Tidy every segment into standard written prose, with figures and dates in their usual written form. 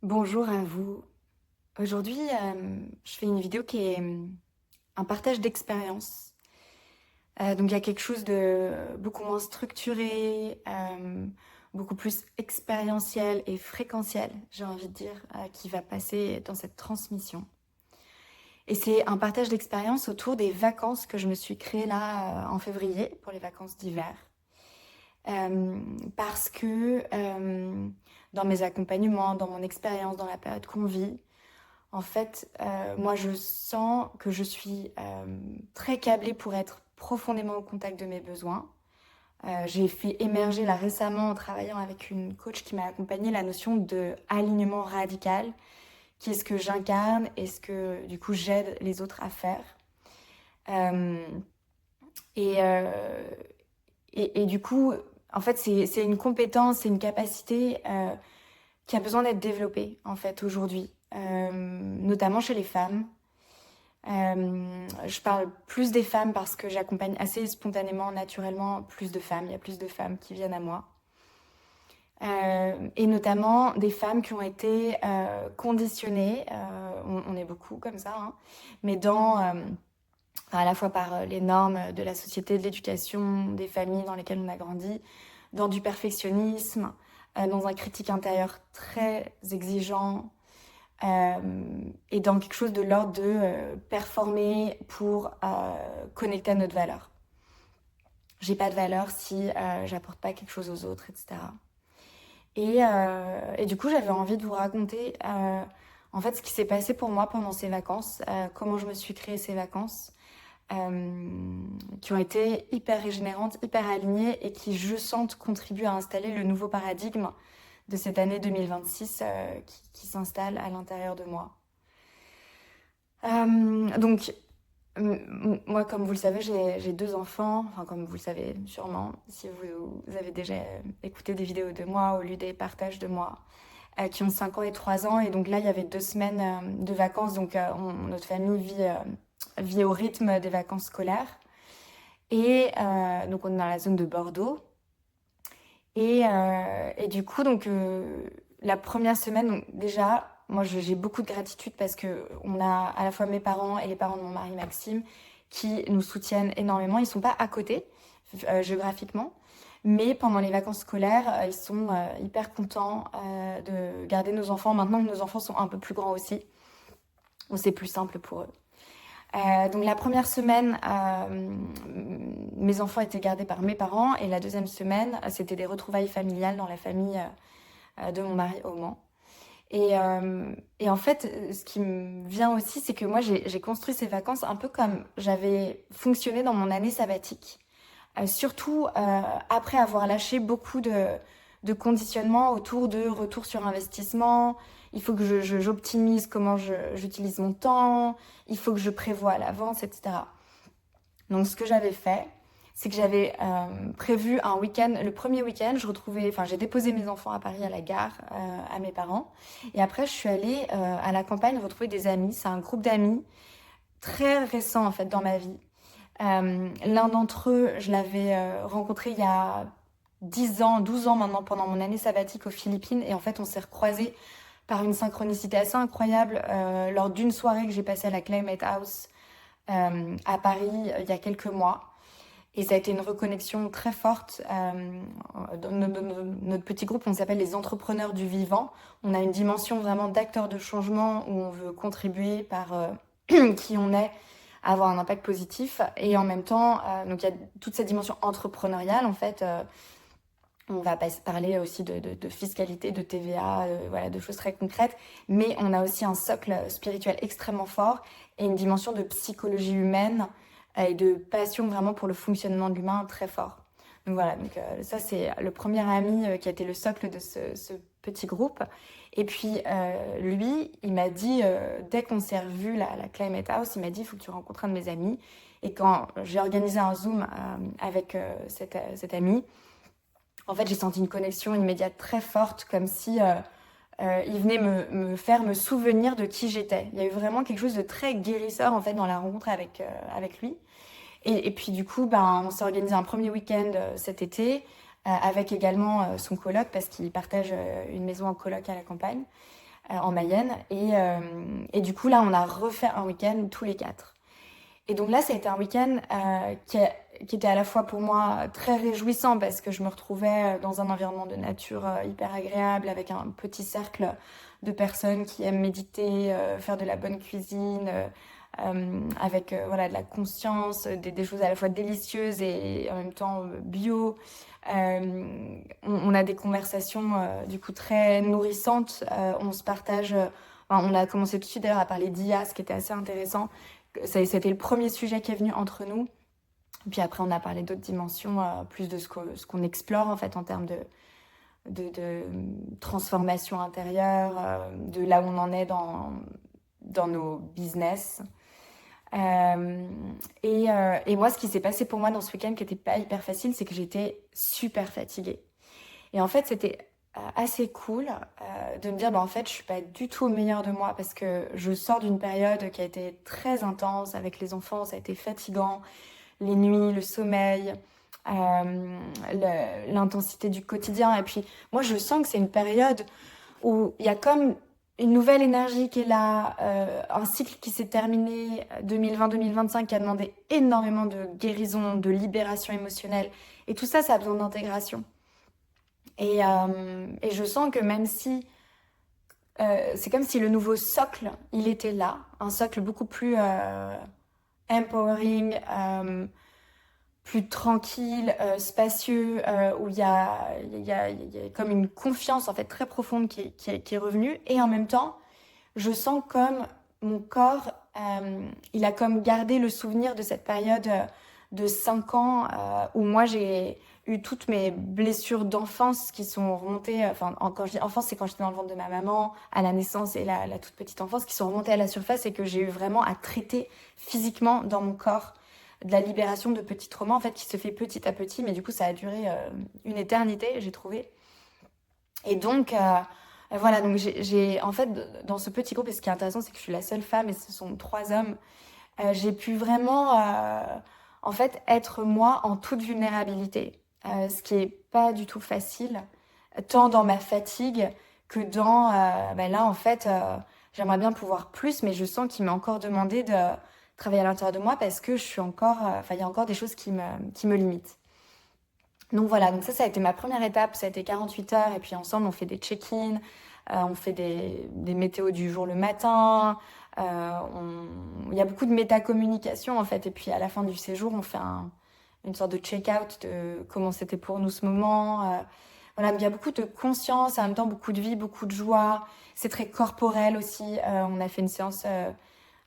Bonjour à vous. Aujourd'hui, je fais une vidéo qui est un partage d'expérience. Donc il y a quelque chose de beaucoup moins structuré, beaucoup plus expérientiel et fréquentiel, j'ai envie de dire, qui va passer dans cette transmission. Et c'est un partage d'expérience autour des vacances que je me suis créées là en février pour les vacances d'hiver. Parce que dans mes accompagnements, dans mon expérience, dans la période qu'on vit, en fait, moi, je sens que je suis très câblée pour être profondément au contact de mes besoins. J'ai fait émerger là récemment en travaillant avec une coach qui m'a accompagnée la notion de alignement radical, qui est ce que j'incarne et ce que du coup j'aide les autres à faire. Euh, et, euh, et du coup, en fait, c'est une compétence, c'est une capacité qui a besoin d'être développée en fait aujourd'hui, notamment chez les femmes. Je parle plus des femmes parce que j'accompagne assez spontanément, naturellement, plus de femmes. Il y a plus de femmes qui viennent à moi. Et notamment des femmes qui ont été conditionnées, on est beaucoup comme ça, hein, mais à la fois par les normes de la société, de l'éducation, des familles dans lesquelles on a grandi, dans du perfectionnisme, dans un critique intérieur très exigeant, et dans quelque chose de l'ordre de performer pour connecter à notre valeur. J'ai pas de valeur si j'apporte pas quelque chose aux autres, etc. Et du coup, j'avais envie de vous raconter en fait ce qui s'est passé pour moi pendant ces vacances, comment je me suis créé ces vacances, qui ont été hyper régénérantes, hyper alignées et qui, je sens, contribuent à installer le nouveau paradigme de cette année 2026 qui s'installe à l'intérieur de moi. Donc, moi, comme vous le savez, j'ai deux enfants, enfin comme vous le savez sûrement, si vous avez déjà écouté des vidéos de moi ou lu des partages de moi, qui ont 5 ans et 3 ans. Et donc là, il y avait 2 semaines de vacances, donc notre famille vit au rythme des vacances scolaires. Et donc on est dans la zone de Bordeaux. Et du coup, donc la première semaine, donc, déjà, moi j'ai beaucoup de gratitude parce que on a à la fois mes parents et les parents de mon mari Maxime qui nous soutiennent énormément. Ils sont pas à côté géographiquement, mais pendant les vacances scolaires, ils sont hyper contents de garder nos enfants. Maintenant que nos enfants sont un peu plus grands aussi, donc c'est plus simple pour eux. Donc la première semaine, mes enfants étaient gardés par mes parents et la deuxième semaine, c'était des retrouvailles familiales dans la famille de mon mari au Mans. Et en fait, ce qui me vient aussi, c'est que moi, j'ai construit ces vacances un peu comme j'avais fonctionné dans mon année sabbatique. Surtout après avoir lâché beaucoup de conditionnements autour de retour sur investissement. Il faut que j'optimise comment j'utilise mon temps. Il faut que je prévoie à l'avance, etc. Donc, ce que j'avais fait, c'est que j'avais prévu un week-end. Le premier week-end, j'ai déposé mes enfants à Paris à la gare, à mes parents. Et après, je suis allée à la campagne retrouver des amis. C'est un groupe d'amis très récent, en fait, dans ma vie. L'un d'entre eux, je l'avais rencontré il y a 10 ans, 12 ans maintenant, pendant mon année sabbatique aux Philippines. Et en fait, on s'est recroisés par une synchronicité assez incroyable lors d'une soirée que j'ai passée à la Climate House à Paris il y a quelques mois. Et ça a été une reconnexion très forte. Dans notre petit groupe, on s'appelle les entrepreneurs du vivant. On a une dimension vraiment d'acteur de changement où on veut contribuer par qui on est à avoir un impact positif. Et en même temps, donc il y a toute cette dimension entrepreneuriale en fait. On va parler aussi de fiscalité, de TVA, voilà, de choses très concrètes. Mais on a aussi un socle spirituel extrêmement fort et une dimension de psychologie humaine et de passion vraiment pour le fonctionnement de l'humain très fort. Donc voilà, donc, ça c'est le premier ami qui a été le socle de ce petit groupe. Et puis lui, il m'a dit, dès qu'on s'est revu la Climate House, il m'a dit, il faut que tu rencontres un de mes amis. Et quand j'ai organisé un Zoom avec cet ami, en fait, j'ai senti une connexion immédiate très forte, comme si il venait me faire me souvenir de qui j'étais. Il y a eu vraiment quelque chose de très guérisseur en fait dans la rencontre avec lui. Et puis du coup, ben, on s'est organisé un premier week-end cet été avec également son coloc parce qu'il partage une maison en coloc à la campagne. en Mayenne. Et du coup, là, on a refait un week-end tous les 4. Et donc là, ça a été un week-end qui était à la fois pour moi très réjouissant parce que je me retrouvais dans un environnement de nature hyper agréable avec un petit cercle de personnes qui aiment méditer, faire de la bonne cuisine, avec voilà, de la conscience, des choses à la fois délicieuses et en même temps bio. On a des conversations du coup très nourrissantes. On se partage. Enfin, on a commencé tout de suite d'ailleurs à parler d'IA, ce qui était assez intéressant. C'était le premier sujet qui est venu entre nous. Puis après, on a parlé d'autres dimensions, plus de ce qu'on explore en fait en termes de transformation intérieure, de là où on en est dans nos business. Et moi, ce qui s'est passé pour moi dans ce week-end qui n'était pas hyper facile, c'est que j'étais super fatiguée. Et en fait, c'était assez cool de me dire, en fait, je suis pas du tout au meilleur de moi parce que je sors d'une période qui a été très intense avec les enfants, ça a été fatigant, les nuits, le sommeil, l'intensité du quotidien. Et puis, moi, je sens que c'est une période où il y a comme une nouvelle énergie qui est là, un cycle qui s'est terminé 2020-2025 qui a demandé énormément de guérison, de libération émotionnelle. Et tout ça, ça a besoin d'intégration. Et je sens que même si c'est comme si le nouveau socle, il était là, un socle beaucoup plus empowering, plus tranquille, spacieux, où il y a comme une confiance en fait très profonde qui est revenue. Et en même temps, je sens comme mon corps, il a comme gardé le souvenir de cette période de 5 ans où moi j'ai eu toutes mes blessures d'enfance qui sont remontées, quand je dis enfance, c'est quand j'étais dans le ventre de ma maman, à la naissance et la toute petite enfance, qui sont remontées à la surface et que j'ai eu vraiment à traiter physiquement dans mon corps de la libération de petits traumas, en fait, qui se fait petit à petit, mais du coup, ça a duré une éternité, j'ai trouvé. Et donc, voilà, donc j'ai, en fait, dans ce petit groupe, et ce qui est intéressant, c'est que je suis la seule femme et ce sont 3 hommes, j'ai pu vraiment, en fait, être moi en toute vulnérabilité, ce qui est pas du tout facile, tant dans ma fatigue que dans, là, en fait, j'aimerais bien pouvoir plus, mais je sens qu'il m'est encore demandé de travailler à l'intérieur de moi parce que je suis encore, il y a encore des choses qui me limitent. Donc voilà, donc ça a été ma première étape, ça a été 48 heures et puis ensemble on fait des check-in, on fait des météos du jour le matin, il y a beaucoup de métacommunication en fait et puis à la fin du séjour on fait une sorte de check-out de comment c'était pour nous ce moment. Voilà, il y a beaucoup de conscience, en même temps beaucoup de vie, beaucoup de joie, c'est très corporel aussi. On a fait une séance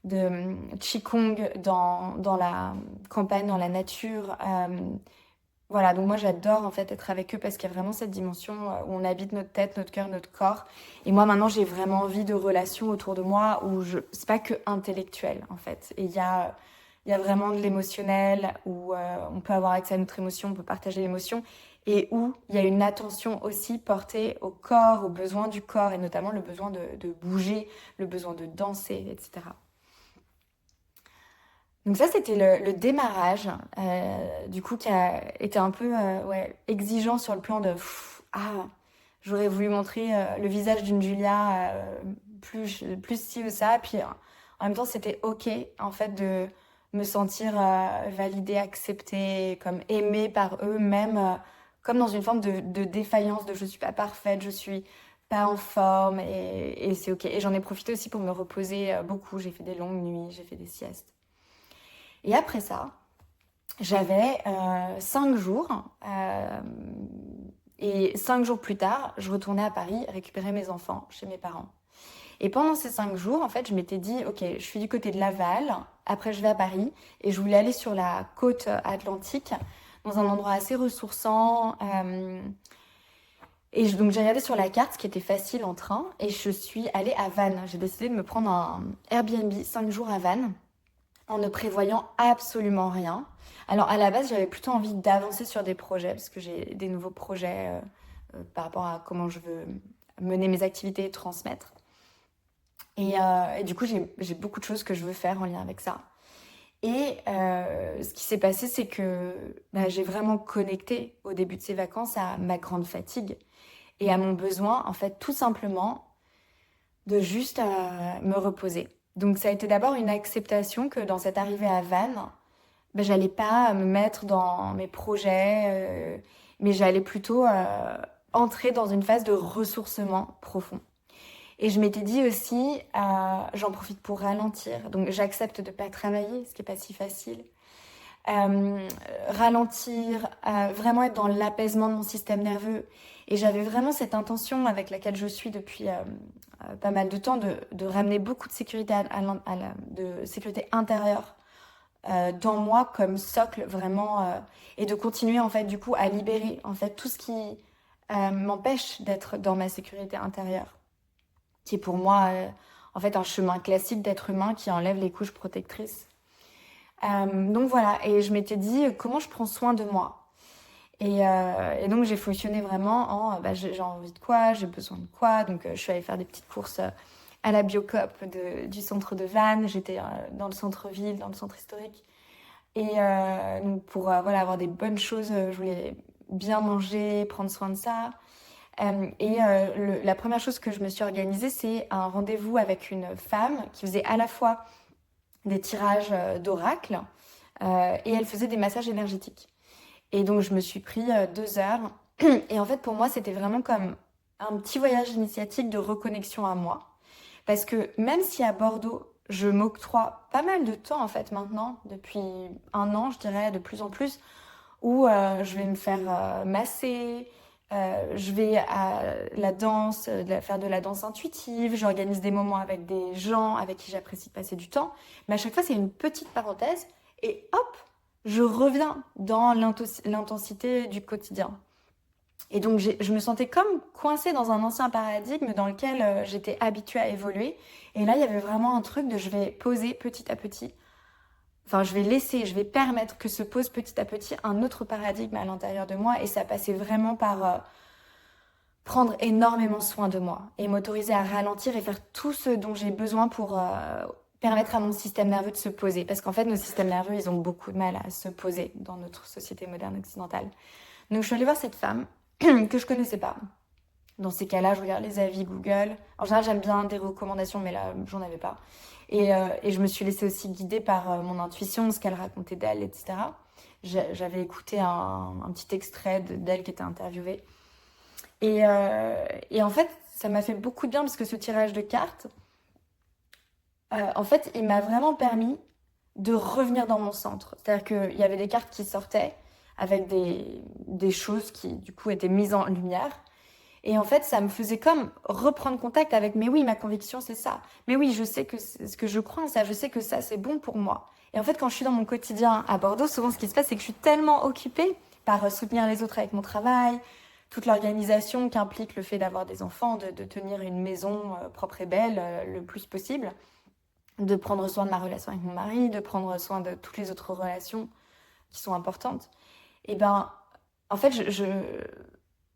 de Qigong dans la campagne, dans la nature. Voilà, donc moi j'adore en fait être avec eux parce qu'il y a vraiment cette dimension où on habite notre tête, notre cœur, notre corps. Et moi maintenant j'ai vraiment envie de relations autour de moi où c'est pas que intellectuel en fait. Et il y a vraiment de l'émotionnel où on peut avoir accès à notre émotion, on peut partager l'émotion et où il y a une attention aussi portée au corps, aux besoins du corps et notamment le besoin de bouger, le besoin de danser, etc. Donc ça, c'était le démarrage, du coup, qui a été un peu exigeant sur le plan de j'aurais voulu montrer le visage d'une Julia plus ci ou ça. Puis en même temps, c'était OK, en fait, de me sentir validée, acceptée, comme aimée par eux, même comme dans une forme de défaillance, de je suis pas parfaite, je suis pas en forme, et c'est OK. Et j'en ai profité aussi pour me reposer beaucoup. J'ai fait des longues nuits, j'ai fait des siestes. Et après ça, j'avais 5 jours. Et 5 jours plus tard, je retournais à Paris récupérer mes enfants chez mes parents. Et pendant ces 5 jours, en fait, je m'étais dit, ok, je suis du côté de Laval, après je vais à Paris, et je voulais aller sur la côte atlantique, dans un endroit assez ressourçant. Donc j'ai regardé sur la carte, ce qui était facile en train, et je suis allée à Vannes. J'ai décidé de me prendre un Airbnb 5 jours à Vannes, en ne prévoyant absolument rien. Alors à la base, j'avais plutôt envie d'avancer sur des projets, parce que j'ai des nouveaux projets par rapport à comment je veux mener mes activités et transmettre. Et du coup, j'ai beaucoup de choses que je veux faire en lien avec ça. Et ce qui s'est passé, c'est que j'ai vraiment connecté au début de ces vacances à ma grande fatigue et à mon besoin, en fait, tout simplement de juste me reposer. Donc ça a été d'abord une acceptation que dans cette arrivée à Vannes, ben, j'allais pas me mettre dans mes projets, mais j'allais plutôt entrer dans une phase de ressourcement profond. Et je m'étais dit aussi, j'en profite pour ralentir. Donc j'accepte de ne pas travailler, ce qui n'est pas si facile. Ralentir, vraiment être dans l'apaisement de mon système nerveux. Et j'avais vraiment cette intention avec laquelle je suis depuis pas mal de temps de ramener beaucoup de sécurité, de sécurité intérieure dans moi comme socle vraiment et de continuer en fait du coup à libérer en fait tout ce qui m'empêche d'être dans ma sécurité intérieure, qui est pour moi en fait un chemin classique d'être humain qui enlève les couches protectrices. Donc voilà, et je m'étais dit comment je prends soin de moi. Et donc j'ai fonctionné vraiment en j'ai envie de quoi, j'ai besoin de quoi. Donc je suis allée faire des petites courses à la Biocoop du centre de Vannes. J'étais dans le centre-ville, dans le centre historique. Et donc pour voilà, avoir des bonnes choses, je voulais bien manger, prendre soin de ça. La première chose que je me suis organisée, c'est un rendez-vous avec une femme qui faisait à la fois des tirages d'oracle et elle faisait des massages énergétiques. Et donc je me suis pris 2 heures. Et en fait pour moi c'était vraiment comme un petit voyage initiatique de reconnexion à moi. Parce que même si à Bordeaux, je m'octroie pas mal de temps en fait maintenant, depuis 1 an je dirais, de plus en plus, où je vais me faire masser, je vais à la danse, faire de la danse intuitive, j'organise des moments avec des gens avec qui j'apprécie de passer du temps. Mais à chaque fois c'est une petite parenthèse et hop, je reviens dans l'intensité du quotidien. Et donc je me sentais comme coincée dans un ancien paradigme dans lequel j'étais habituée à évoluer. Et là, il y avait vraiment un truc de je vais poser petit à petit. Enfin, je vais permettre que se pose petit à petit un autre paradigme à l'intérieur de moi. Et ça passait vraiment par prendre énormément soin de moi et m'autoriser à ralentir et faire tout ce dont j'ai besoin pour permettre à mon système nerveux de se poser. Parce qu'en fait, nos systèmes nerveux, ils ont beaucoup de mal à se poser dans notre société moderne occidentale. Donc, je suis allée voir cette femme que je connaissais pas. Dans ces cas-là, je regarde les avis Google. En général, j'aime bien des recommandations, mais là, j'en avais pas. Et je me suis laissée aussi guider par mon intuition, ce qu'elle racontait d'elle, etc. J'avais écouté un petit extrait d'elle qui était interviewée. Et en fait, ça m'a fait beaucoup de bien parce que ce tirage de cartes, en fait, il m'a vraiment permis de revenir dans mon centre. C'est-à-dire qu'il y avait des cartes qui sortaient avec des choses qui, du coup, étaient mises en lumière. Et en fait, ça me faisait comme reprendre contact avec, mais oui, ma conviction, c'est ça. Mais oui, je sais que ce que je crois en ça, je sais que ça, c'est bon pour moi. Et en fait, quand je suis dans mon quotidien à Bordeaux, souvent, ce qui se passe, c'est que je suis tellement occupée par soutenir les autres avec mon travail, toute l'organisation qui implique le fait d'avoir des enfants, de tenir une maison propre et belle le plus possible, de prendre soin de ma relation avec mon mari, de prendre soin de toutes les autres relations qui sont importantes. Et ben, en fait, je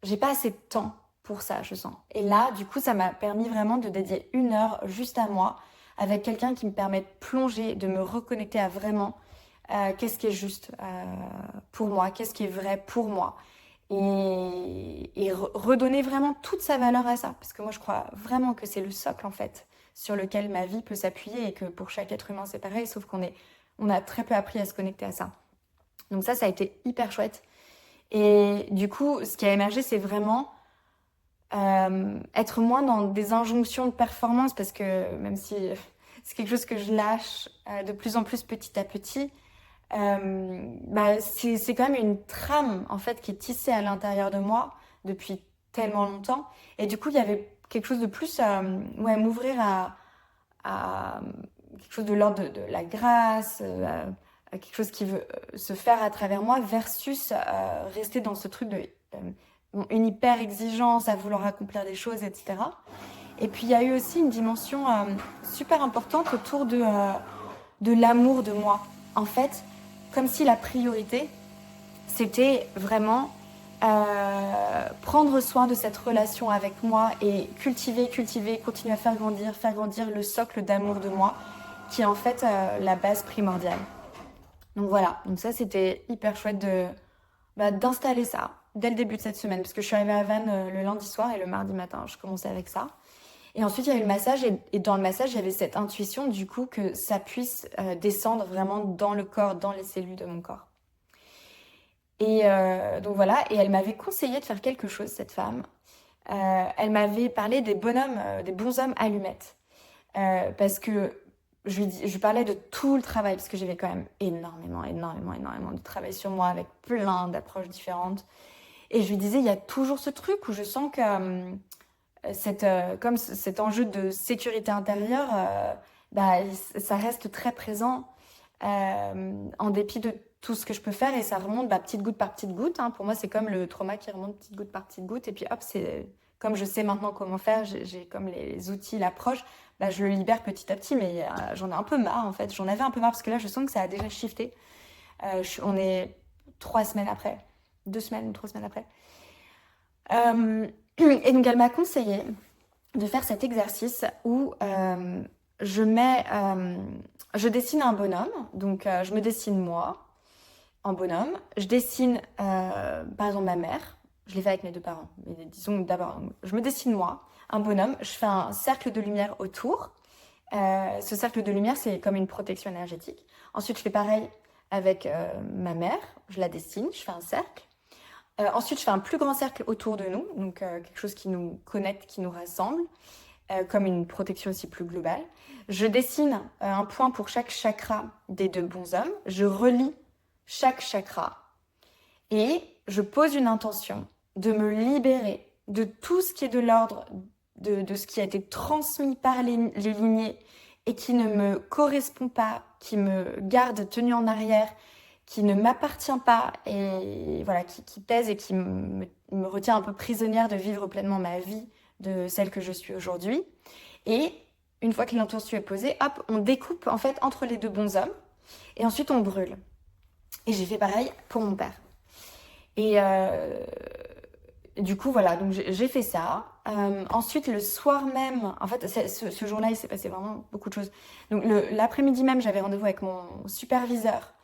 j'ai pas assez de temps pour ça, je sens. Et là, du coup, ça m'a permis vraiment de dédier 1 heure juste à moi, avec quelqu'un qui me permet de plonger, de me reconnecter à vraiment qu'est-ce qui est juste pour moi, qu'est-ce qui est vrai pour moi. Et redonner vraiment toute sa valeur à ça. Parce que moi, je crois vraiment que c'est le socle, en fait, sur lequel ma vie peut s'appuyer et que pour chaque être humain, c'est pareil, sauf on a très peu appris à se connecter à ça. Donc ça a été hyper chouette. Et du coup, ce qui a émergé, c'est vraiment être moins dans des injonctions de performance, parce que même si c'est quelque chose que je lâche de plus en plus petit à petit, c'est quand même une trame en fait qui est tissée à l'intérieur de moi depuis tellement longtemps. Et du coup, il y avait quelque chose de plus, m'ouvrir à quelque chose de l'ordre de la grâce, à quelque chose qui veut se faire à travers moi, versus rester dans ce truc de une hyper exigence à vouloir accomplir des choses, etc. Et puis il y a eu aussi une dimension super importante autour de l'amour de moi. En fait, comme si la priorité, c'était vraiment prendre soin de cette relation avec moi et cultiver, continuer à faire grandir le socle d'amour de moi, qui est en fait la base primordiale. Donc voilà, donc ça c'était hyper chouette d'installer ça dès le début de cette semaine, parce que je suis arrivée à Vannes le lundi soir et le mardi matin, je commençais avec ça. Et ensuite, il y a eu le massage. Et dans le massage, il y avait cette intuition, du coup, que ça puisse descendre vraiment dans le corps, dans les cellules de mon corps. Et donc voilà. Et elle m'avait conseillé de faire quelque chose, cette femme. Elle m'avait parlé des bonhommes, des bonshommes allumettes. Parce que je lui parlais de tout le travail, parce que j'avais quand même énormément de travail sur moi, avec plein d'approches différentes. Et je lui disais, il y a toujours ce truc où je sens que comme cet enjeu de sécurité intérieure, bah, ça reste très présent en dépit de tout ce que je peux faire, et ça remonte petite goutte par petite goutte. Hein. Pour moi, c'est comme le trauma qui remonte petite goutte par petite goutte, et puis hop, c'est comme je sais maintenant comment faire, j'ai comme les outils, l'approche, bah, je le libère petit à petit, mais j'en ai un peu marre en fait. J'en avais un peu marre parce que là, je sens que ça a déjà shifté. On est 3 semaines après, 2 semaines ou 3 semaines après. Et donc, elle m'a conseillé de faire cet exercice où je dessine un bonhomme. Donc, je me dessine moi en bonhomme. Je dessine, par exemple, ma mère. Je l'ai fait avec mes 2 parents. Mais disons d'abord, je me dessine moi, un bonhomme. Je fais un cercle de lumière autour. Ce cercle de lumière, c'est comme une protection énergétique. Ensuite, je fais pareil avec ma mère. Je la dessine, je fais un cercle. Ensuite, je fais un plus grand cercle autour de nous, donc quelque chose qui nous connecte, qui nous rassemble, comme une protection aussi plus globale. Je dessine un point pour chaque chakra des 2 bonshommes. Je relie chaque chakra et je pose une intention de me libérer de tout ce qui est de l'ordre de ce qui a été transmis par les lignées et qui ne me correspond pas, qui me garde tenue en arrière, qui ne m'appartient pas, et voilà, qui pèse et qui me retient un peu prisonnière de vivre pleinement ma vie, de celle que je suis aujourd'hui. Et une fois que l'intention est posée, hop, on découpe en fait entre les 2 bonshommes et ensuite on brûle. Et j'ai fait pareil pour mon père. Et du coup, voilà, donc j'ai fait ça. Ensuite, le soir même, en fait, ce jour-là, il s'est passé vraiment beaucoup de choses. Donc, l'après-midi même, j'avais rendez-vous avec mon superviseur,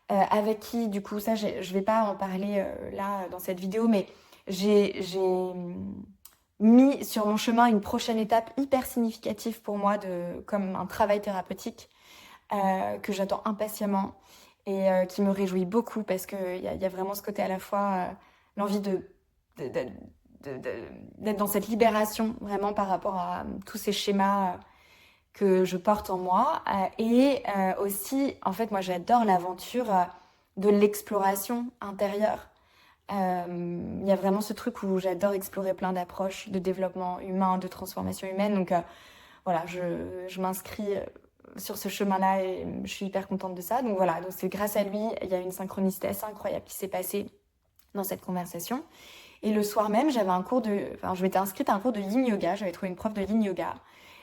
avec qui, du coup, ça, je vais pas en parler là, dans cette vidéo, mais j'ai mis sur mon chemin une prochaine étape hyper significative pour moi, comme un travail thérapeutique que j'attends impatiemment et qui me réjouit beaucoup parce qu'il y a vraiment ce côté à la fois, l'envie d'être dans cette libération vraiment par rapport à tous ces schémas que je porte en moi. Et aussi, en fait, moi j'adore l'aventure de l'exploration intérieure. Il y a vraiment ce truc où j'adore explorer plein d'approches de développement humain, de transformation humaine. Donc voilà, je m'inscris sur ce chemin-là et je suis hyper contente de ça. Donc voilà, donc c'est grâce à lui, il y a une synchronicité assez incroyable qui s'est passée dans cette conversation. Et le soir même, je m'étais inscrite à un cours de yin yoga, j'avais trouvé une prof de yin yoga.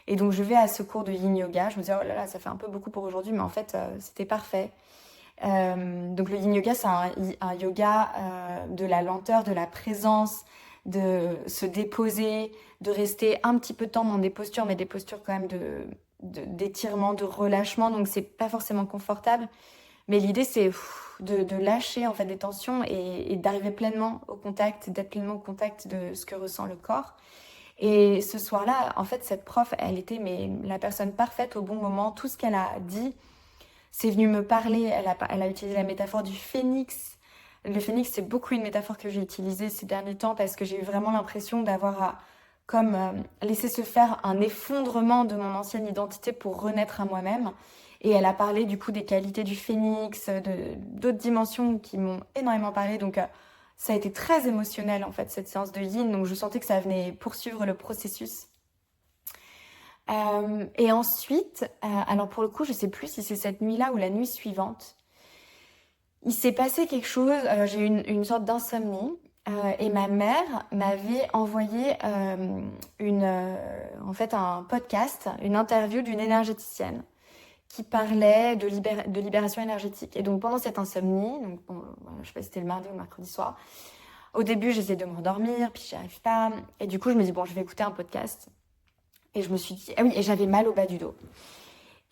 Et donc je vais à ce cours de yin yoga, je me dis oh là là, ça fait un peu beaucoup pour aujourd'hui, mais en fait c'était parfait. Donc le yin yoga, c'est un yoga de la lenteur, de la présence, de se déposer, de rester un petit peu de temps dans des postures, mais des postures quand même d'étirement, de relâchement, donc c'est pas forcément confortable. Mais l'idée, c'est de lâcher en fait des tensions et d'arriver pleinement au contact, d'être pleinement au contact de ce que ressent le corps. Et ce soir-là, en fait, cette prof, elle était la personne parfaite au bon moment. Tout ce qu'elle a dit, c'est venu me parler. Elle a utilisé la métaphore du phénix. Le phénix, c'est beaucoup une métaphore que j'ai utilisée ces derniers temps parce que j'ai eu vraiment l'impression d'avoir laissé se faire un effondrement de mon ancienne identité pour renaître à moi-même. Et elle a parlé du coup des qualités du phénix, d'autres dimensions qui m'ont énormément parlé. Donc ça a été très émotionnel en fait cette séance de yin. Donc je sentais que ça venait poursuivre le processus. Et ensuite, alors pour le coup, je sais plus si c'est cette nuit-là ou la nuit suivante, il s'est passé quelque chose. J'ai eu une sorte d'insomnie. Et ma mère m'avait envoyé en fait un podcast, une interview d'une énergéticienne qui parlait de libération énergétique. Et donc pendant cette insomnie, donc bon, je sais pas si c'était le mardi ou le mercredi soir, au début j'essaie de me rendormir, puis j'y arrive pas. Et du coup je me dis bon, je vais écouter un podcast. Et je me suis dit, ah oui, et j'avais mal au bas du dos.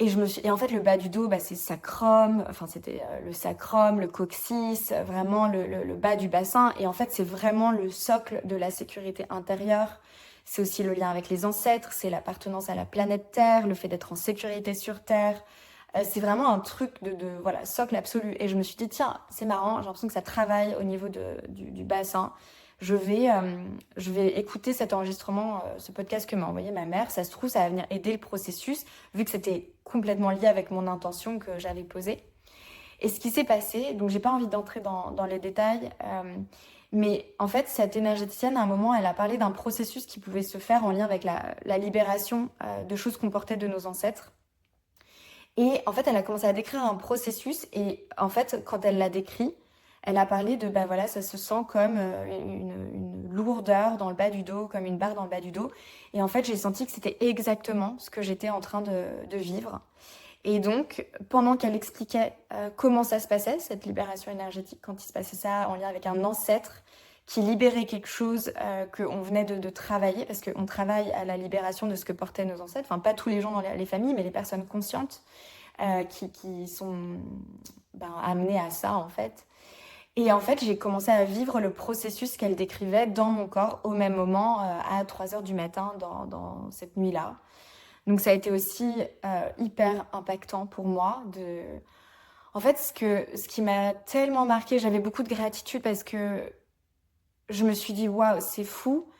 Et en fait le bas du dos, c'est sacrum, enfin c'était le sacrum, le coccyx, vraiment le bas du bassin. Et en fait c'est vraiment le socle de la sécurité intérieure. c'est aussi le lien avec les ancêtres, c'est l'appartenance à la planète Terre, le fait d'être en sécurité sur Terre. C'est vraiment un truc voilà, socle absolu. Et je me suis dit, tiens, c'est marrant, j'ai l'impression que ça travaille au niveau du bassin. Je vais écouter cet enregistrement, ce podcast que m'a envoyé ma mère. Ça se trouve, ça va venir aider le processus, vu que c'était complètement lié avec mon intention que j'avais posée. Et ce qui s'est passé, donc j'ai pas envie d'entrer dans les détails, mais en fait, cette énergéticienne, à un moment, elle a parlé d'un processus qui pouvait se faire en lien avec la libération de choses qu'on portait de nos ancêtres. Et en fait, elle a commencé à décrire un processus, et en fait, quand elle l'a décrit, elle a parlé de, bah voilà, ça se sent comme une lourdeur dans le bas du dos, comme une barre dans le bas du dos. Et en fait, j'ai senti que c'était exactement ce que j'étais en train de vivre. Et donc, pendant qu'elle expliquait comment ça se passait, cette libération énergétique, quand il se passait ça en lien avec un ancêtre qui libérait quelque chose qu'on venait de travailler, parce qu'on travaille à la libération de ce que portaient nos ancêtres, enfin pas tous les gens dans les familles, mais les personnes conscientes qui sont amenées à ça en fait. Et en fait, j'ai commencé à vivre le processus qu'elle décrivait dans mon corps au même moment, à 3h du matin, dans cette nuit-là. Donc ça a été aussi hyper impactant pour moi. En fait, ce qui m'a tellement marqué, j'avais beaucoup de gratitude parce que je me suis dit, waouh, c'est fou.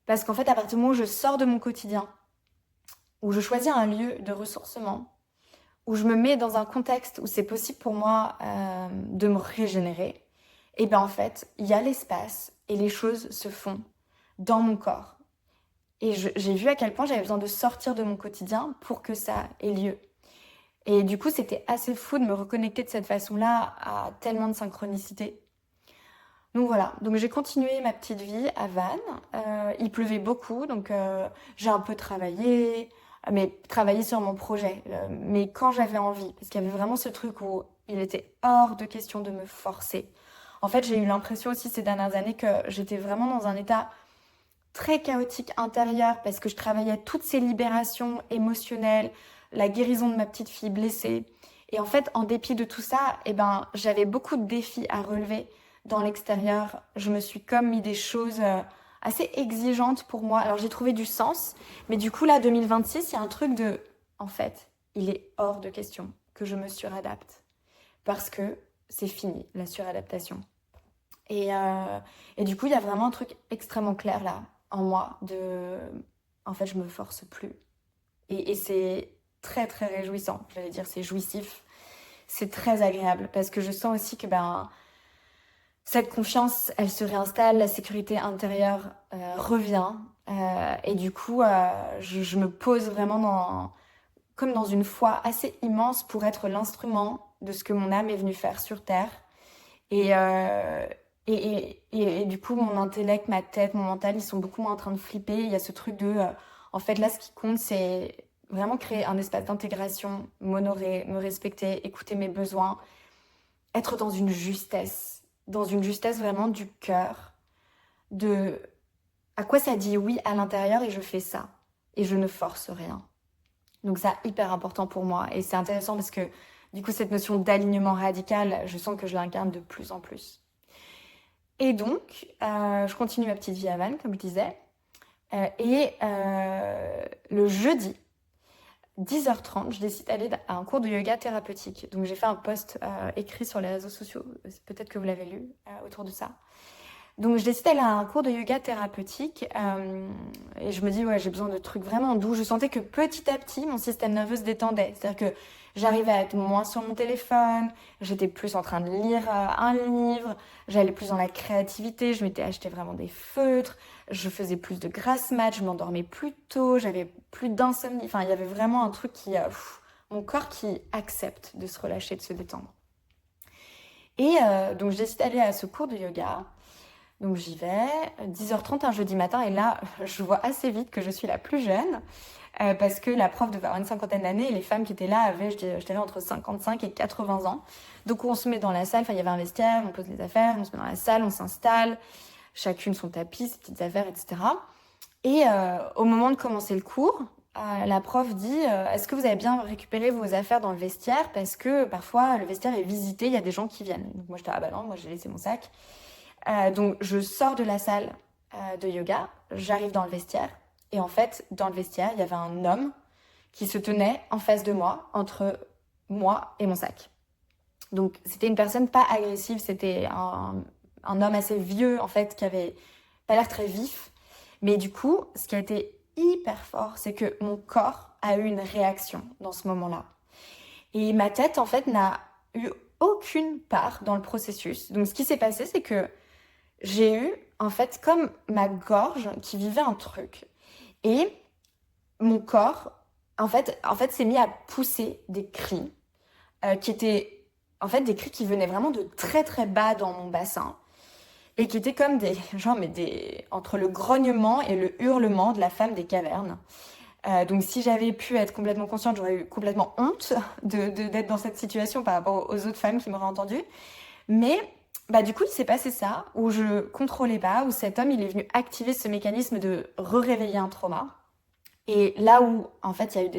Parce qu'en fait, à partir du moment où je sors de mon quotidien, où je choisis un lieu de ressourcement, où je me mets dans un contexte où c'est possible pour moi de me régénérer, et bien en fait, il y a l'espace et les choses se font dans mon corps. Et j'ai vu à quel point j'avais besoin de sortir de mon quotidien pour que ça ait lieu. Et du coup, c'était assez fou de me reconnecter de cette façon-là à tellement de synchronicité. Donc voilà, donc j'ai continué ma petite vie à Vannes. Il pleuvait beaucoup, donc j'ai un peu travaillé, mais travaillé sur mon projet. Mais quand j'avais envie, parce qu'il y avait vraiment ce truc où il était hors de question de me forcer. En fait, j'ai eu l'impression aussi ces dernières années que j'étais vraiment dans un état très chaotique intérieur parce que je travaillais toutes ces libérations émotionnelles, la guérison de ma petite fille blessée. Et en fait, en dépit de tout ça, j'avais beaucoup de défis à relever dans l'extérieur. Je me suis comme mis des choses assez exigeantes pour moi. Alors j'ai trouvé du sens, mais du coup là, 2026, il y a un truc de... En fait, il est hors de question que je me suradapte parce que c'est fini, la suradaptation. Et du coup, il y a vraiment un truc extrêmement clair là en moi en fait, je me force plus. Et c'est très très réjouissant. J'allais dire, c'est jouissif. C'est très agréable parce que je sens aussi que cette confiance, elle se réinstalle, la sécurité intérieure revient. Et du coup, je me pose vraiment comme dans une foi assez immense pour être l'instrument de ce que mon âme est venue faire sur Terre. Et, et du coup, mon intellect, ma tête, mon mental, ils sont beaucoup moins en train de flipper. Il y a ce truc en fait, là, ce qui compte, c'est vraiment créer un espace d'intégration, m'honorer, me respecter, écouter mes besoins, être dans une justesse vraiment du cœur, de à quoi ça dit oui à l'intérieur et je fais ça. Et je ne force rien. Donc, c'est hyper important pour moi. Et c'est intéressant parce que, du coup, cette notion d'alignement radical, je sens que je l'incarne de plus en plus. Et donc, je continue ma petite vie à Vannes, comme je disais. Le jeudi, 10h30, je décide d'aller à un cours de yoga thérapeutique. Donc, j'ai fait un post écrit sur les réseaux sociaux, peut-être que vous l'avez lu, autour de ça. Donc, je décide d'aller à un cours de yoga thérapeutique et je me dis, ouais, j'ai besoin de trucs vraiment doux. Je sentais que petit à petit, mon système nerveux se détendait. C'est-à-dire que j'arrivais à être moins sur mon téléphone, j'étais plus en train de lire un livre, j'allais plus dans la créativité, je m'étais acheté vraiment des feutres, je faisais plus de grasse mat, je m'endormais plus tôt, j'avais plus d'insomnie. Enfin, il y avait vraiment un truc mon corps qui accepte de se relâcher, de se détendre. Et donc, je décide d'aller à ce cours de yoga. Donc j'y vais, 10h30 un jeudi matin, et là, je vois assez vite que je suis la plus jeune, parce que la prof devait avoir une cinquantaine d'années, et les femmes qui étaient là avaient, je dirais, entre 55 et 80 ans. Donc on se met dans la salle, il y avait un vestiaire, on pose les affaires, on se met dans la salle, on s'installe, chacune son tapis, ses petites affaires, etc. Et au moment de commencer le cours, la prof dit est-ce que vous avez bien récupéré vos affaires dans le vestiaire? Parce que parfois, le vestiaire est visité, il y a des gens qui viennent. Donc moi, j'étais ah bah non, moi j'ai laissé mon sac. Donc je sors de la salle de yoga, j'arrive dans le vestiaire Et en fait, dans le vestiaire, il y avait un homme qui se tenait en face de moi, entre moi et mon sac. Donc, c'était une personne pas agressive, c'était un homme assez vieux, en fait, qui avait pas l'air très vif. Mais du coup, ce qui a été hyper fort, c'est que mon corps a eu une réaction dans ce moment-là. Et ma tête, en fait, n'a eu aucune part dans le processus. Donc, ce qui s'est passé, c'est que j'ai eu, en fait, comme ma gorge qui vivait un truc. Et mon corps, en fait s'est mis à pousser des cris qui étaient, en fait, des cris qui venaient vraiment de très, très bas dans mon bassin. Et qui étaient comme des, genre, mais entre le grognement et le hurlement de la femme des cavernes. Donc si j'avais pu être complètement consciente, j'aurais eu complètement honte d'être dans cette situation par rapport aux autres femmes qui m'auraient entendue. Mais bah, du coup, il s'est passé ça, où je contrôlais pas, où cet homme, il est venu activer ce mécanisme de réveiller un trauma. Et là où, en fait, il y a eu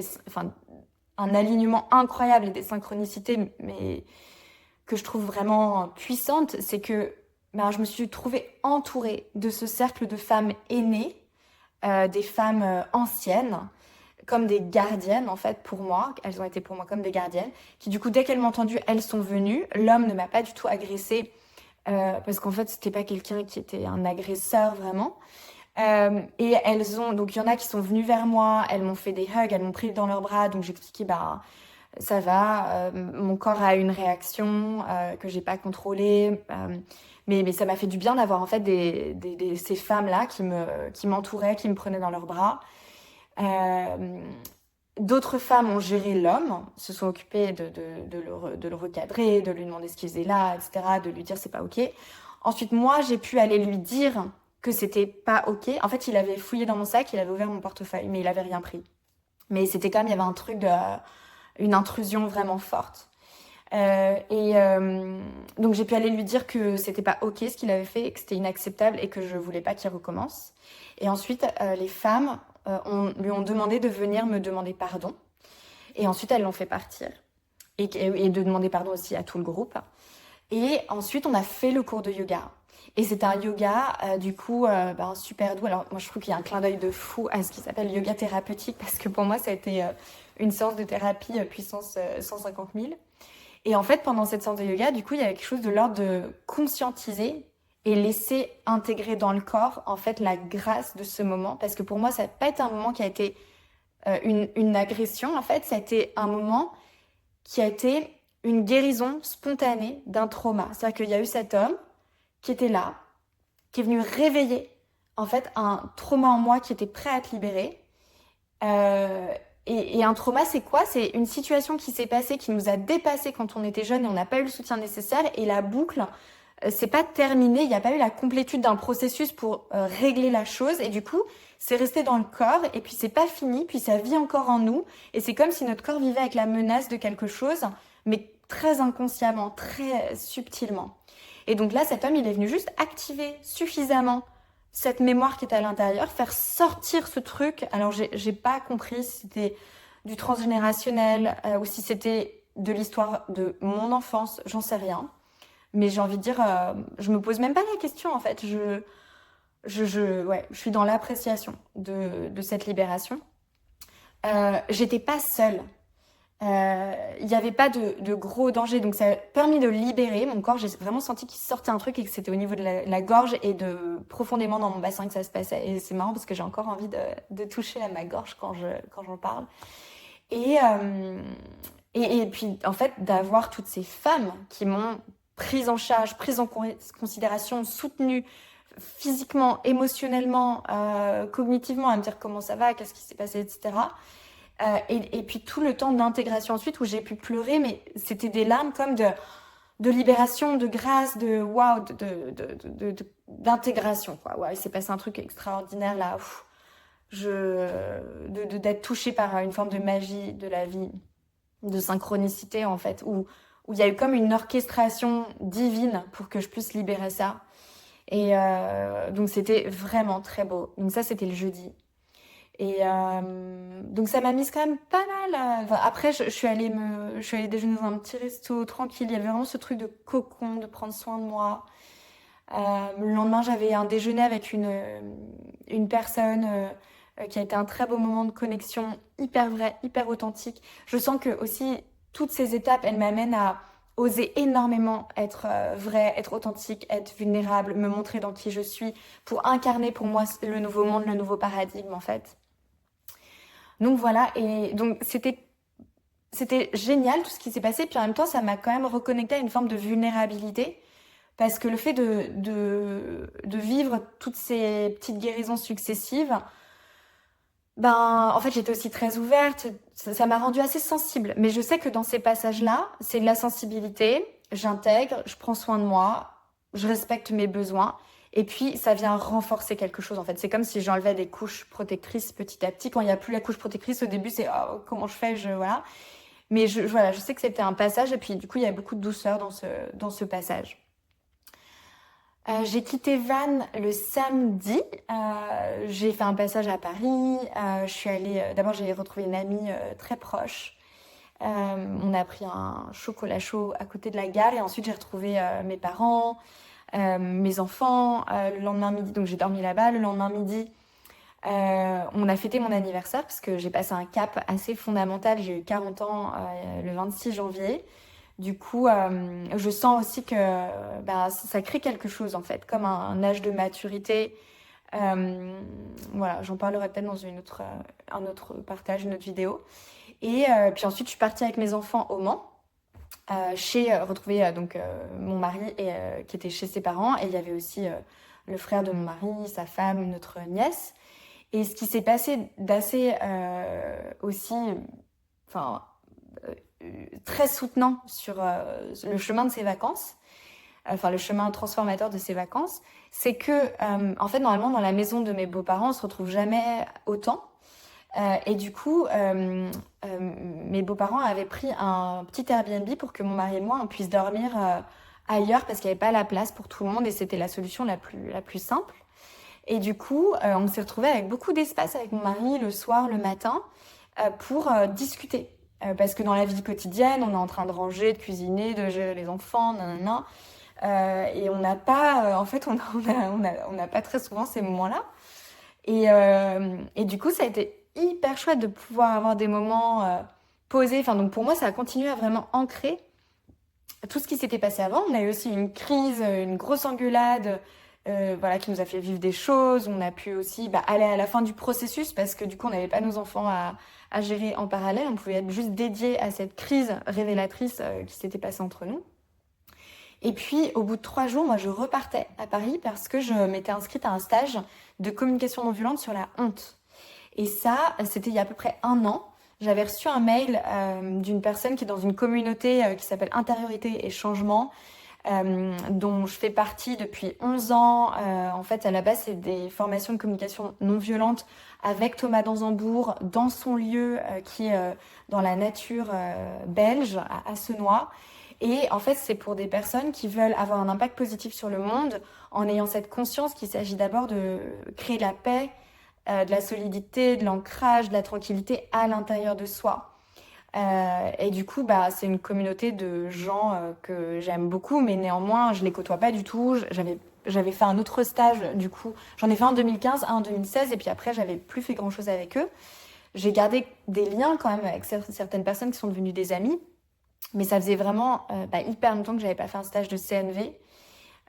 un alignement incroyable et des synchronicités, mais que je trouve vraiment puissantes, c'est que ben, je me suis trouvée entourée de ce cercle de femmes aînées, des femmes anciennes, comme des gardiennes en fait pour moi. Elles ont été pour moi comme des gardiennes, qui du coup dès qu'elles m'ont entendu, elles sont venues. L'homme ne m'a pas du tout agressée, parce qu'en fait c'était pas quelqu'un qui était un agresseur vraiment. Et elles ont, donc il y en a qui sont venues vers moi, elles m'ont fait des hugs, elles m'ont pris dans leurs bras, donc j'expliquais bah ça va, mon corps a une réaction que j'ai pas contrôlée, mais ça m'a fait du bien d'avoir en fait ces femmes-là qui m'entouraient, qui me prenaient dans leurs bras. Euh, D'autres femmes ont géré l'homme, se sont occupées de le recadrer, de lui demander ce qu'il faisait là, etc., de lui dire c'est pas ok. Ensuite, moi, j'ai pu aller lui dire que c'était pas ok. En fait, il avait fouillé dans mon sac, il avait ouvert mon portefeuille, mais il avait rien pris. Mais c'était comme, il y avait un truc une intrusion vraiment forte. Donc j'ai pu aller lui dire que c'était pas ok ce qu'il avait fait, et que c'était inacceptable et que je voulais pas qu'il recommence. Et ensuite, les femmes lui ont demandé de venir me demander pardon. Et ensuite, elles l'ont fait partir. Et de demander pardon aussi à tout le groupe. Et ensuite, on a fait le cours de yoga. Et c'est un yoga, du coup, super doux. Alors, moi, je trouve qu'il y a un clin d'œil de fou à ce qui s'appelle yoga thérapeutique, parce que pour moi, ça a été une séance de thérapie puissance 150 000. Et en fait, pendant cette séance de yoga, du coup, il y avait quelque chose de l'ordre de conscientiser et laisser intégrer dans le corps, en fait, la grâce de ce moment. Parce que pour moi, ça n'a pas été un moment qui a été une agression, en fait. Ça a été un moment qui a été une guérison spontanée d'un trauma. C'est-à-dire qu'il y a eu cet homme qui était là, qui est venu réveiller, en fait, un trauma en moi qui était prêt à être libéré. Et un trauma, c'est quoi? C'est une situation qui s'est passée, qui nous a dépassé quand on était jeune et on n'a pas eu le soutien nécessaire. Et la boucle, c'est pas terminé. Il n'y a pas eu la complétude d'un processus pour régler la chose. Et du coup, c'est resté dans le corps. Et puis, c'est pas fini. Puis, ça vit encore en nous. Et c'est comme si notre corps vivait avec la menace de quelque chose, mais très inconsciemment, très subtilement. Et donc là, cet homme, il est venu juste activer suffisamment cette mémoire qui est à l'intérieur, faire sortir ce truc. Alors, j'ai pas compris si c'était du transgénérationnel ou si c'était de l'histoire de mon enfance, j'en sais rien. Mais j'ai envie de dire, je me pose même pas la question en fait. Ouais, je suis dans l'appréciation de cette libération. J'étais pas seule. Il n'y avait pas de gros danger, donc ça a permis de libérer mon corps. J'ai vraiment senti qu'il sortait un truc et que c'était au niveau de la gorge et profondément dans mon bassin que ça se passait. Et c'est marrant parce que j'ai encore envie de toucher à ma gorge quand j'en parle. Et puis, en fait, d'avoir toutes ces femmes qui m'ont prise en charge, prise en considération, soutenue physiquement, émotionnellement, cognitivement, à me dire comment ça va, qu'est-ce qui s'est passé, etc. Et puis tout le temps d'intégration ensuite où j'ai pu pleurer, mais c'était des larmes comme de libération, de grâce, de waouh, d'intégration, quoi. Ouais, il s'est passé un truc extraordinaire là. D'être touchée par une forme de magie de la vie, de synchronicité en fait, où il y a eu comme une orchestration divine pour que je puisse libérer ça. Et donc c'était vraiment très beau. Donc ça, c'était le jeudi. Et donc ça m'a mise quand même pas mal. Enfin, après, je suis allée déjeuner dans un petit resto tranquille. Il y avait vraiment ce truc de cocon, de prendre soin de moi. Le lendemain, j'avais un déjeuner avec une personne qui a été un très beau moment de connexion, hyper vrai, hyper authentique. Je sens que aussi, toutes ces étapes, elles m'amènent à oser énormément être vraie, être authentique, être vulnérable, me montrer dans qui je suis, pour incarner pour moi le nouveau monde, le nouveau paradigme, en fait. Donc voilà, et donc c'était génial tout ce qui s'est passé, puis en même temps, ça m'a quand même reconnecté à une forme de vulnérabilité, parce que le fait de vivre toutes ces petites guérisons successives, ben, en fait, j'étais aussi très ouverte, ça m'a rendue assez sensible. Mais je sais que dans ces passages-là, c'est de la sensibilité, j'intègre, je prends soin de moi, je respecte mes besoins, et puis ça vient renforcer quelque chose, en fait. C'est comme si j'enlevais des couches protectrices petit à petit. Quand il n'y a plus la couche protectrice, au début, c'est oh, comment je fais, voilà. Mais voilà, je sais que c'était un passage, et puis du coup, il y a beaucoup de douceur dans ce passage. J'ai quitté Vannes le samedi. J'ai fait un passage à Paris. Je suis allée. D'abord, j'ai retrouvé une amie très proche. On a pris un chocolat chaud à côté de la gare et ensuite j'ai retrouvé mes parents, mes enfants. Le lendemain midi, donc j'ai dormi là-bas. Le lendemain midi, on a fêté mon anniversaire parce que j'ai passé un cap assez fondamental. J'ai eu 40 ans le 26 janvier. Du coup, je sens aussi que bah, ça crée quelque chose en fait, comme un âge de maturité. Voilà, j'en parlerai peut-être dans un autre partage, une autre vidéo. Et puis ensuite, je suis partie avec mes enfants au Mans, retrouver donc mon mari qui était chez ses parents. Et il y avait aussi le frère de mon mari, sa femme, notre nièce. Et ce qui s'est passé d'assez aussi, enfin, très soutenant sur le chemin de ses vacances, enfin le chemin transformateur de ses vacances, c'est que en fait normalement dans la maison de mes beaux-parents on se retrouve jamais autant. Et du coup, mes beaux-parents avaient pris un petit Airbnb pour que mon mari et moi on puisse dormir ailleurs parce qu'il n'y avait pas la place pour tout le monde et c'était la solution la plus simple. Et du coup, on s'est retrouvés avec beaucoup d'espace avec mon mari le soir, le matin, pour discuter. Parce que dans la vie quotidienne, on est en train de ranger, de cuisiner, de gérer les enfants, nanana. Et on n'a pas, en fait, on n'a pas très souvent ces moments-là. Et du coup, ça a été hyper chouette de pouvoir avoir des moments posés. Enfin, donc pour moi, ça a continué à vraiment ancrer tout ce qui s'était passé avant. On a eu aussi une crise, une grosse engueulade, voilà, qui nous a fait vivre des choses. On a pu aussi aller à la fin du processus parce que du coup, on n'avait pas nos enfants à gérer en parallèle. On pouvait être juste dédié à cette crise révélatrice qui s'était passée entre nous. Et puis, au bout de 3 jours, moi, je repartais à Paris parce que je m'étais inscrite à un stage de communication non violente sur la honte. Et ça, c'était il y a à peu près 1 an. J'avais reçu un mail d'une personne qui est dans une communauté qui s'appelle Intériorité et Changement, dont je fais partie depuis 11 ans. En fait, à la base, c'est des formations de communication non violente avec Thomas Danzambourg dans son lieu qui est dans la nature belge, à Assenois. Et en fait, c'est pour des personnes qui veulent avoir un impact positif sur le monde en ayant cette conscience qu'il s'agit d'abord de créer de la paix, de la solidité, de l'ancrage, de la tranquillité à l'intérieur de soi. Et du coup, c'est une communauté de gens que j'aime beaucoup, mais néanmoins, je les côtoie pas du tout. J'avais fait un autre stage, du coup, j'en ai fait un en 2015, un en 2016, et puis après, j'avais plus fait grand-chose avec eux. J'ai gardé des liens quand même avec certaines personnes qui sont devenues des amis, mais ça faisait vraiment hyper longtemps que j'avais pas fait un stage de CNV.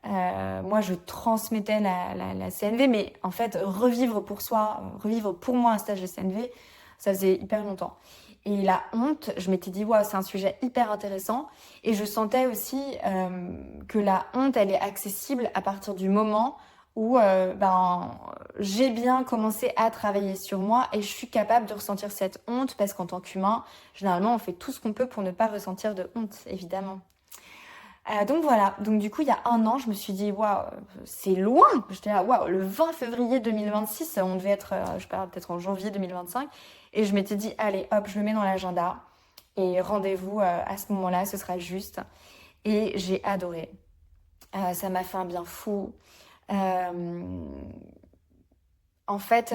Moi, je transmettais la CNV, mais en fait, revivre pour soi, revivre pour moi un stage de CNV, ça faisait hyper longtemps. Et la honte, je m'étais dit, ouais, c'est un sujet hyper intéressant. Et je sentais aussi que la honte, elle est accessible à partir du moment où j'ai bien commencé à travailler sur moi et je suis capable de ressentir cette honte parce qu'en tant qu'humain, généralement, on fait tout ce qu'on peut pour ne pas ressentir de honte, évidemment. Donc voilà, donc du coup il y a 1 an, je me suis dit waouh, c'est loin. J'étais là waouh, le 20 février 2026, on devait être, je sais pas, peut-être en janvier 2025, et je m'étais dit allez hop, je le mets dans l'agenda et rendez-vous à ce moment-là, ce sera juste. Et j'ai adoré. Ça m'a fait un bien fou. En fait,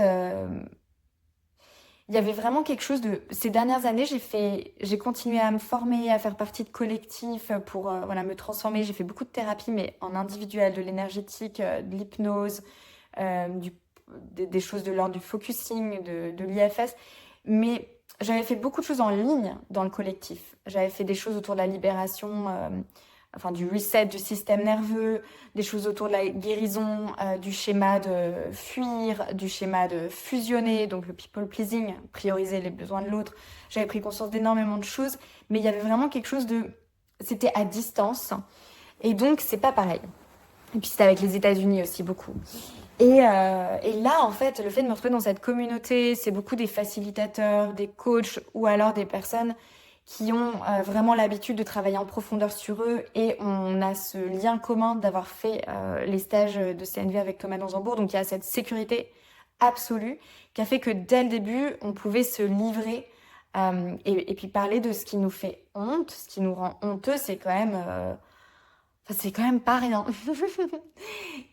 il y avait vraiment quelque chose de... Ces dernières années, j'ai continué à me former, à faire partie de collectifs pour me transformer. J'ai fait beaucoup de thérapie, mais en individuel, de l'énergétique, de l'hypnose, du des choses de l'ordre du focusing, de l'IFS. Mais j'avais fait beaucoup de choses en ligne dans le collectif. J'avais fait des choses autour de la libération, enfin du reset du système nerveux, des choses autour de la guérison, du schéma de fuir, du schéma de fusionner, donc le people pleasing, prioriser les besoins de l'autre. J'avais pris conscience d'énormément de choses, mais il y avait vraiment quelque chose de... C'était à distance, et donc c'est pas pareil. Et puis c'était avec les États-Unis aussi beaucoup. Et là, en fait, le fait de me retrouver dans cette communauté, c'est beaucoup des facilitateurs, des coachs ou alors des personnes qui ont vraiment l'habitude de travailler en profondeur sur eux. Et on a ce lien commun d'avoir fait les stages de CNV avec Thomas Danzambourg. Donc il y a cette sécurité absolue qui a fait que dès le début, on pouvait se livrer et puis parler de ce qui nous fait honte, ce qui nous rend honteux, c'est quand même... Enfin, c'est quand même pas rien.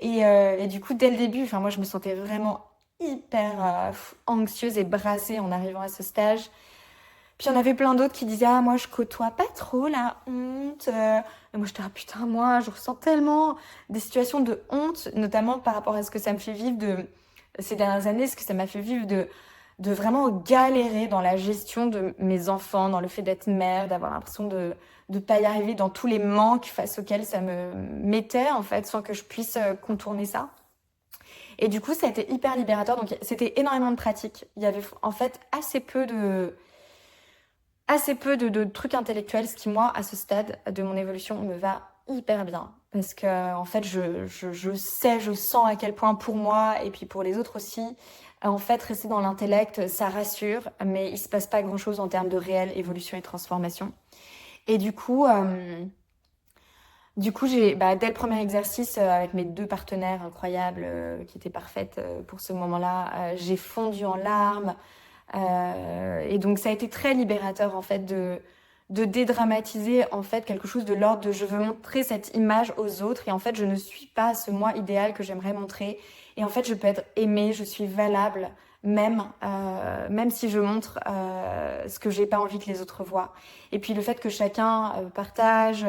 Et du coup, dès le début, enfin, moi, je me sentais vraiment hyper anxieuse et brassée en arrivant à ce stage. Puis il y en avait plein d'autres qui disaient ah moi je côtoie pas trop la honte. Et moi j'étais ah putain moi je ressens tellement des situations de honte, notamment par rapport à ce que ça me fait vivre de ces dernières années, ce que ça m'a fait vivre de vraiment galérer dans la gestion de mes enfants, dans le fait d'être mère, d'avoir l'impression de ne pas y arriver, dans tous les manques face auxquels ça me mettait en fait, sans que je puisse contourner ça. Et du coup ça a été hyper libérateur, donc c'était énormément de pratique. Il y avait en fait assez peu de trucs intellectuels, ce qui, moi, à ce stade de mon évolution, me va hyper bien. Parce que, en fait, je sais, je sens à quel point pour moi, et puis pour les autres aussi, en fait, rester dans l'intellect, ça rassure, mais il se passe pas grand-chose en termes de réelle évolution et transformation. Et du coup, dès le premier exercice, avec mes 2 partenaires incroyables, qui étaient parfaites pour ce moment-là, j'ai fondu en larmes. Et donc ça a été très libérateur en fait de dédramatiser en fait quelque chose de l'ordre de je veux montrer cette image aux autres et en fait je ne suis pas ce moi idéal que j'aimerais montrer et en fait je peux être aimée, je suis valable même si je montre ce que j'ai pas envie que les autres voient. Et puis le fait que chacun partage,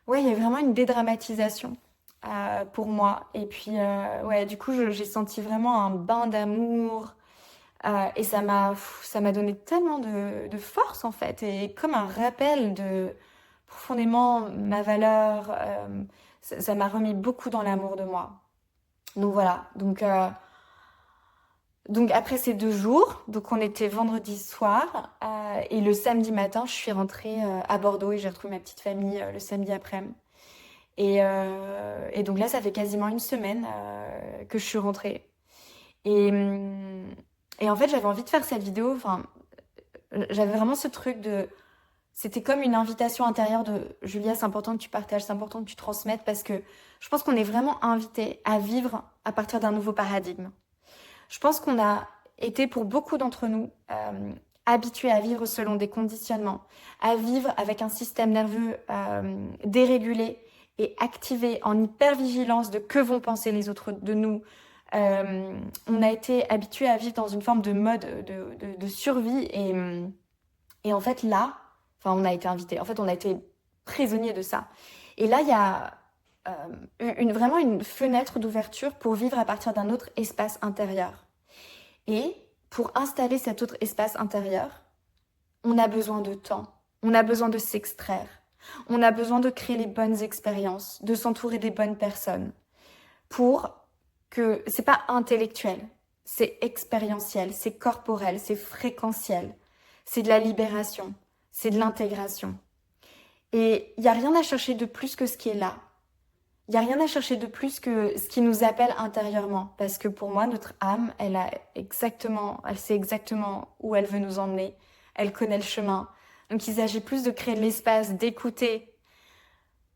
ouais il y a vraiment une dédramatisation pour moi. Et puis ouais du coup j'ai senti vraiment un bain d'amour. Et ça m'a donné tellement de force en fait, et comme un rappel de profondément ma valeur, ça m'a remis beaucoup dans l'amour de moi. Donc voilà, donc après ces 2 jours, donc on était vendredi soir, et le samedi matin, je suis rentrée à Bordeaux et j'ai retrouvé ma petite famille le samedi après-midi. Et donc là, ça fait quasiment une semaine que je suis rentrée. Et, hum, et en fait, j'avais envie de faire cette vidéo. Enfin, j'avais vraiment ce truc de... C'était comme une invitation intérieure de Julia, c'est important que tu partages, c'est important que tu transmettes parce que je pense qu'on est vraiment invité à vivre à partir d'un nouveau paradigme. Je pense qu'on a été, pour beaucoup d'entre nous, habitués à vivre selon des conditionnements, à vivre avec un système nerveux dérégulé et activé en hypervigilance de que vont penser les autres de nous. On a été habitués à vivre dans une forme de mode de survie et en fait là, enfin on a été invités, en fait on a été prisonniers de ça. Et là il y a vraiment une fenêtre d'ouverture pour vivre à partir d'un autre espace intérieur. Et pour installer cet autre espace intérieur, on a besoin de temps, on a besoin de s'extraire, on a besoin de créer les bonnes expériences, de s'entourer des bonnes personnes pour que c'est pas intellectuel, c'est expérientiel, c'est corporel, c'est fréquentiel, c'est de la libération, c'est de l'intégration. Et il n'y a rien à chercher de plus que ce qui est là. Il n'y a rien à chercher de plus que ce qui nous appelle intérieurement. Parce que pour moi, notre âme, elle sait exactement où elle veut nous emmener. Elle connaît le chemin. Donc il s'agit plus de créer de l'espace, d'écouter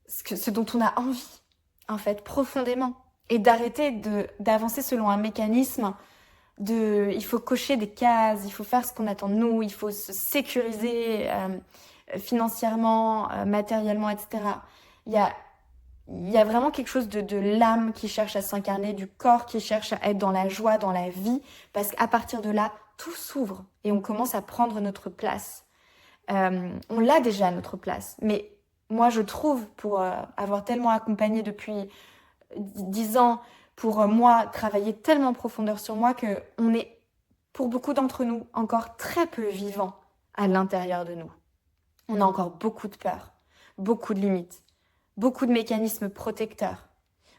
ce dont on a envie, en fait, profondément. Et d'arrêter d'avancer selon un mécanisme il faut cocher des cases, il faut faire ce qu'on attend de nous, il faut se sécuriser financièrement, matériellement, etc. Il y a vraiment quelque chose de l'âme qui cherche à s'incarner, du corps qui cherche à être dans la joie, dans la vie, parce qu'à partir de là, tout s'ouvre et on commence à prendre notre place. On l'a déjà notre place, mais moi je trouve, pour avoir tellement accompagné depuis 10 ans, pour moi travailler tellement en profondeur sur moi que on est, pour beaucoup d'entre nous, encore très peu vivants à l'intérieur de nous. On a encore beaucoup de peur, beaucoup de limites, beaucoup de mécanismes protecteurs,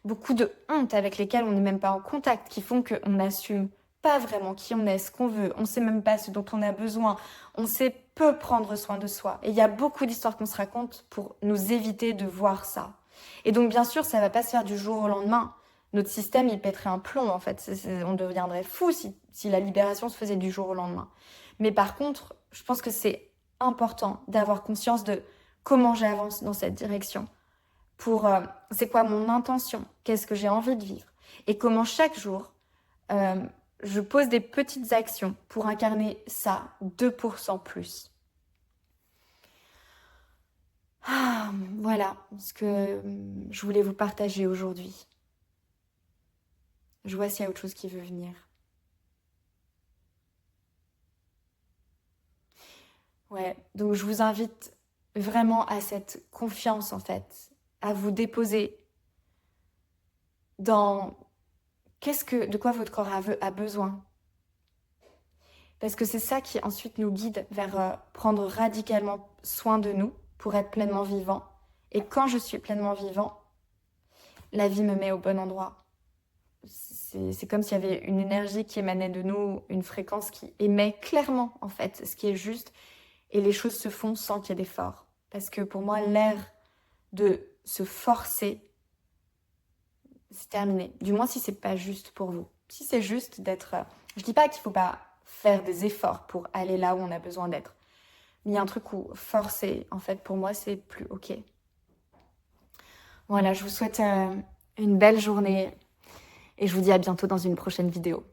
beaucoup de honte avec lesquels on n'est même pas en contact, qui font qu'on n'assume pas vraiment qui on est, ce qu'on veut, on ne sait même pas ce dont on a besoin, on sait peu prendre soin de soi. Et il y a beaucoup d'histoires qu'on se raconte pour nous éviter de voir ça. Et donc bien sûr, ça ne va pas se faire du jour au lendemain. Notre système, il pèterait un plomb en fait. On deviendrait fou si la libération se faisait du jour au lendemain. Mais par contre, je pense que c'est important d'avoir conscience de comment j'avance dans cette direction. C'est quoi mon intention? Qu'est-ce que j'ai envie de vivre? Et comment chaque jour, je pose des petites actions pour incarner ça 2% plus. Voilà ce que je voulais vous partager aujourd'hui. Je vois s'il y a autre chose qui veut venir. Ouais, donc je vous invite vraiment à cette confiance en fait, à vous déposer dans de quoi votre corps a besoin. Parce que c'est ça qui ensuite nous guide vers prendre radicalement soin de nous pour être pleinement vivant. Et quand je suis pleinement vivant, la vie me met au bon endroit. C'est comme s'il y avait une énergie qui émanait de nous, une fréquence qui émet clairement en fait ce qui est juste. Et les choses se font sans qu'il y ait d'effort. Parce que pour moi, l'ère de se forcer, c'est terminé. Du moins si c'est pas juste pour vous. Si c'est juste d'être... Je dis pas qu'il faut pas faire des efforts pour aller là où on a besoin d'être. Mais il y a un truc où forcer, en fait, pour moi, c'est plus OK. Voilà, je vous souhaite une belle journée et je vous dis à bientôt dans une prochaine vidéo.